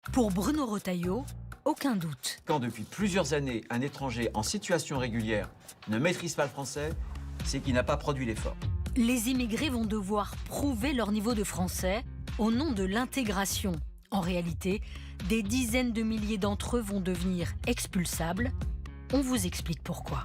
Pour Bruno Retailleau, aucun doute. Quand depuis plusieurs années, un étranger en situation régulière ne maîtrise pas le français, c'est qu'il n'a pas produit l'effort. Les immigrés vont devoir prouver leur niveau de français au nom de l'intégration. En réalité, des dizaines de milliers d'entre eux vont devenir expulsables. On vous explique pourquoi.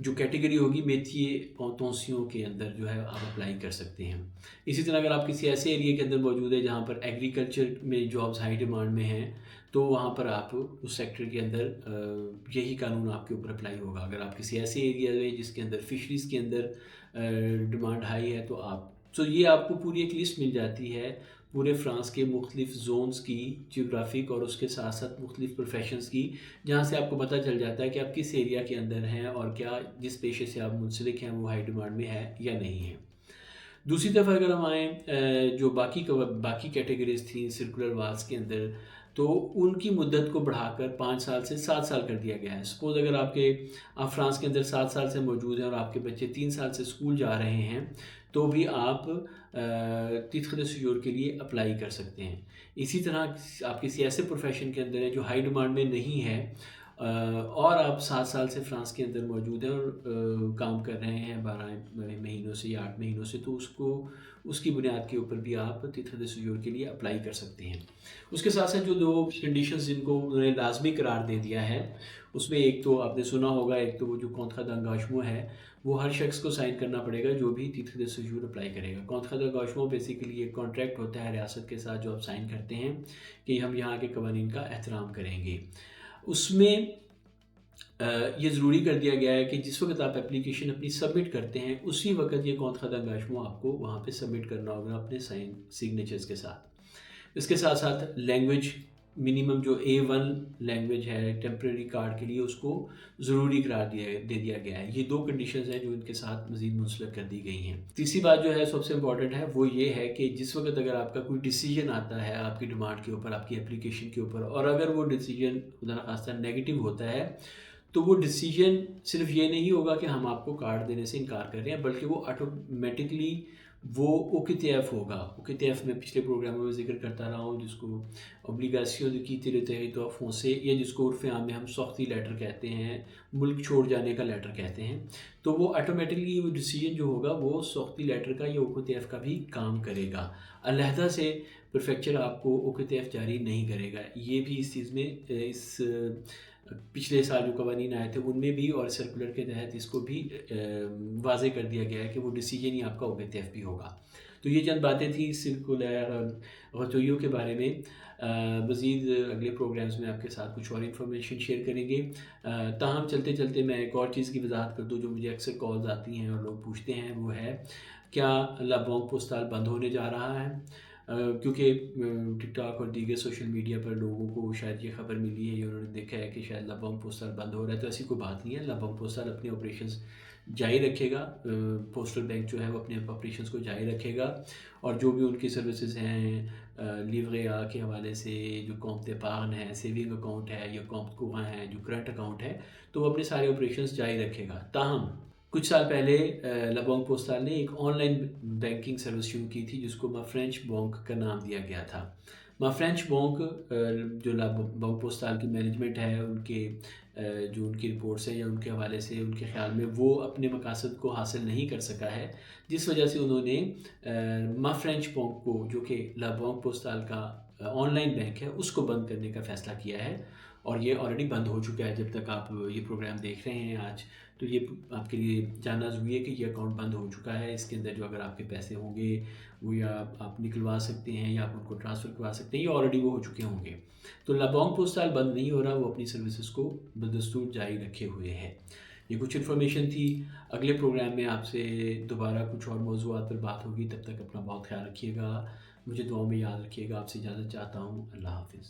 جو category ہوگی میتھیے پونتونسیوں کے اندر جو ہے آپ apply کر سکتے ہیں. اسی طرح اگر آپ کسی ایسے ایریے کے اندر موجود ہے جہاں پر ایگریکلچر میں جابز ہائی ڈیمانڈ میں ہیں تو وہاں پر آپ اس سیکٹر کے اندر یہی قانون آپ کے اوپر اپلائی ہوگا. اگر آپ کسی ایسے ایریا میں جس کے اندر فشریز کے اندر ڈیمانڈ ہائی ہے تو یہ آپ کو پوری ایک لسٹ مل جاتی ہے پورے فرانس کے مختلف زونز کی جیوگرافک اور اس کے ساتھ ساتھ مختلف پروفیشنز کی, جہاں سے آپ کو پتہ چل جاتا ہے کہ آپ کس ایریا کے اندر ہیں اور کیا جس پیشے سے آپ منسلک ہیں وہ ہائی ڈیمانڈ میں ہے یا نہیں ہے. دوسری طرف اگر ہم آئیں جو باقی کیٹیگریز تھیں سرکولر والس کے اندر, تو ان کی مدت کو بڑھا کر 5 سال سے 7 سال کر دیا گیا ہے. سپوز اگر آپ فرانس کے اندر 7 سال سے موجود ہیں اور آپ کے بچے 3 سال سے اسکول جا رہے ہیں تو بھی آپ تیتر دے سیجور کے لیے اپلائی کر سکتے ہیں. اسی طرح آپ کسی ایسے پروفیشن کے اندر ہیں جو ہائی ڈیمانڈ میں نہیں ہے اور آپ 7 سال سے فرانس کے اندر موجود ہیں اور کام کر رہے ہیں 12 مہینوں سے یا 8 مہینوں سے, تو اس کی بنیاد کے اوپر بھی آپ تیتر دے سیجور کے لیے اپلائی کر سکتے ہیں. اس کے ساتھ ساتھ جو 2 کنڈیشنز جن کو انہوں نے لازمی قرار دے دیا ہے اس میں ایک تو آپ نے سنا ہوگا, ایک تو وہ جو کونترا d'engagement ہے وہ ہر شخص کو سائن کرنا پڑے گا جو بھی تیتر دے سیجور اپلائی کرے گا. کونترا d'engagement بیسیکلی ایک کانٹریکٹ ہوتا ہے ریاست کے ساتھ جو آپ سائن کرتے ہیں کہ ہم یہاں کے قوانین کا احترام کریں گے. اس میں یہ ضروری کر دیا گیا ہے کہ جس وقت آپ اپلیکیشن اپنی سبمٹ کرتے ہیں اسی وقت یہ کونترا d'engagement آپ کو وہاں پہ سبمٹ کرنا ہوگا اپنے سگنیچرز کے ساتھ. اس کے ساتھ ساتھ لینگویج منیمم جو A1 لینگویج ہے ٹیمپریری کارڈ کے لیے اس کو ضروری قرار دے دیا گیا ہے. یہ 2 کنڈیشنز ہیں جو ان کے ساتھ مزید منسلک کر دی گئی ہیں. تیسری بات جو ہے سب سے امپورٹنٹ ہے وہ یہ ہے کہ جس وقت اگر آپ کا کوئی ڈیسیجن آتا ہے آپ کی ڈیمانڈ کے اوپر, آپ کی اپلیکیشن کے اوپر, اور اگر وہ ڈیسیجن خدا نخواستہ نیگیٹو ہوتا ہے تو وہ ڈیسیجن صرف یہ نہیں ہوگا کہ ہم آپ کو کارڈ دینے سے انکار کر رہے ہیں بلکہ وہ آٹومیٹکلی وہ OQTF ہوگا. OQTF میں پچھلے پروگراموں میں ذکر کرتا رہا ہوں جس کو اوبلیگاسیون دی کیتے territoire français یا جس کو عرف عام میں ہم سختی لیٹر کہتے ہیں, ملک چھوڑ جانے کا لیٹر کہتے ہیں, تو وہ آٹومیٹکلی وہ ڈیسیجن جو ہوگا وہ سختی لیٹر کا یا OQTF کا بھی کام کرے گا. علیحدہ سے پریفیکچر آپ کو OQTF جاری نہیں کرے گا. یہ بھی اس چیز میں اس پچھلے سال جو قوانین آئے تھے ان میں بھی اور سرکولر کے تحت اس کو بھی واضح کر دیا گیا ہے کہ وہ ڈیسیجن ہی آپ کا OQTF بھی ہوگا. تو یہ چند باتیں تھیں سرکولر غتویوں کے بارے میں. مزید اگلے پروگرامز میں آپ کے ساتھ کچھ اور انفارمیشن شیئر کریں گے. تاہم چلتے چلتے میں ایک اور چیز کی وضاحت کر دوں جو مجھے اکثر کالز آتی ہیں اور لوگ پوچھتے ہیں, وہ ہے کیا لا بینک پوسٹال بند ہونے جا رہا ہے. کیونکہ ٹک ٹاک اور دیگر سوشل میڈیا پر لوگوں کو شاید یہ خبر ملی ہے یا انہوں نے دیکھا ہے کہ شاید لا بینک پوسٹل بند ہو رہا ہے, تو ایسی کوئی بات نہیں ہے. لا بینک پوسٹل اپنے آپریشنز جاری رکھے گا, پوسٹل بینک جو ہے وہ اپنے آپریشنز کو جاری رکھے گا اور جو بھی ان کی سروسز ہیں لیورے آ کے حوالے سے, جو کامپ d'épargne ہے, سیونگ اکاؤنٹ ہے یا کامپ کوراں ہے, جو کرنٹ اکاؤنٹ ہے, تو وہ اپنے سارے آپریشنز جاری رکھے گا. تاہم کچھ سال پہلے لا بینک پوسٹال نے ایک آن لائن بینکنگ سروس شروع کی تھی جس کو ما فرینچ بینک کا نام دیا گیا تھا. ما فرینچ بینک جو لا بینک پوسٹال کی مینجمنٹ ہے ان کے جو ان کی رپورٹس ہیں یا ان کے حوالے سے ان کے خیال میں وہ اپنے مقاصد کو حاصل نہیں کر سکا ہے, جس وجہ سے انہوں نے ما فرینچ بینک کو جو کہ لا بینک پوسٹال کا آن لائن بینک ہے اس کو بند کرنے کا فیصلہ کیا ہے. اور یہ آلریڈی بند ہو چکا ہے جب تک آپ یہ پروگرام دیکھ رہے ہیں آج, تو یہ آپ کے لیے جاننا ضروری ہے کہ یہ اکاؤنٹ بند ہو چکا ہے. اس کے اندر جو اگر آپ کے پیسے ہوں گے وہ یا آپ نکلوا سکتے ہیں یا آپ ان کو ٹرانسفر کروا سکتے ہیں, یا آلریڈی وہ ہو چکے ہوں گے. تو لا بینک پوسٹال بند نہیں ہو رہا, وہ اپنی سروسز کو بدستور جاری رکھے ہوئے ہے. یہ کچھ انفارمیشن تھی. اگلے پروگرام میں آپ سے دوبارہ کچھ اور موضوعات پر بات ہوگی. تب تک اپنا بہت خیال رکھیے گا, مجھے دعاؤں میں یاد رکھیے گا. آپ سے اجازت چاہتا ہوں. اللہ حافظ.